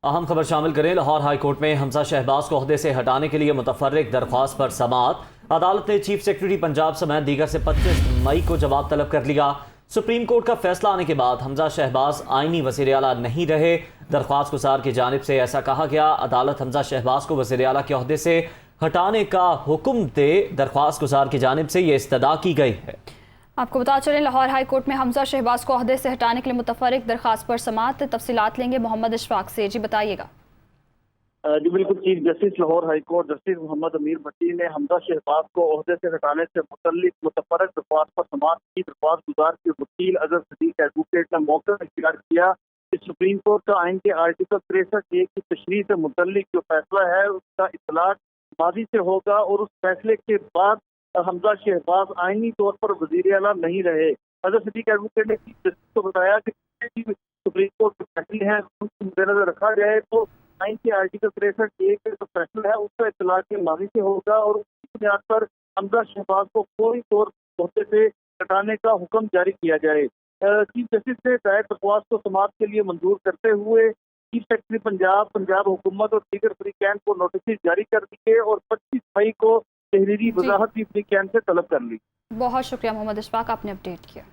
अहम खबर शामिल करें। लाहौर हाई कोर्ट में हमजा शहबाज को ओहदे से हटाने के लिए मुतफर्रिक दरख्वास्त पर समाअत। अदालत ने चीफ सेक्रेटरी पंजाब समेत दीगर से 25 मई को जवाब तलब कर लिया। सुप्रीम कोर्ट का फैसला आने के बाद हमजा शहबाज आईनी वज़ीर आला नहीं रहे। दरख्वास्त गुजार की जानिब से ऐसा कहा गया। अदालत हमजा शहबाज को वज़ीर आला के ओहदे से हटाने का हुक्म दे। दरख्वास्त गुजार की जानिब से ये इस्तदा की गई है। आपको बता चलें, लाहौर हाई कोर्ट में हमजा शहबाज को ओहदे से हटाने के लिए मुतफर्रिक दरख्वास्त पर समाअत। तफसीलात लेंगे मोहम्मद इशफाक से। जी बताइएगा। जी बिल्कुल, chief justice Lahore high court justice Mohammad Amir Bhatti ने हमजा शहबाज को ओहदे से हटाने से मुतल्लिक मुतफर्रिक दरख्वास्त पर समाअत की। दरख्वास्त गुजार के वकील अजहर सदीक एडवोकेट ने मौका इख्तियार किया कि सुप्रीम कोर्ट का आइन के आर्टिकल 63(1) की तशरीह से मुतल्लिक जो फैसला है उसका इतलाक माजी से होगा और उस फैसले के बाद हमजा शहबाज आईनी तौर पर वजीर आला नहीं रहे। अजहर सदीक एडवोकेट ने चीफ जस्टिस को बताया कि सुप्रीम कोर्ट के फैसले हैं उनको मद्देनजर रखा जाए तो आइन के आर्टिकल 63(1) का जो फैसला है उसका इतलाक के माजी से होगा और उसकी बुनियाद पर हमजा शहबाज को फौरी तौर पर से हटाने का हुक्म जारी किया जाए। चीफ जस्टिस ने दायर दरख्वास्त को समाअत के लिए मंजूर करते हुए चीफ सेक्रेटरी पंजाब हुकूमत और दीगर फ्रीकैन को नोटिस जारी कर दिए और 25 मई को तहरीरी वजाहत भी फ्रीकैन से तलब कर ली। बहुत शुक्रिया मोहम्मद इशफाक, आपने अपडेट किया।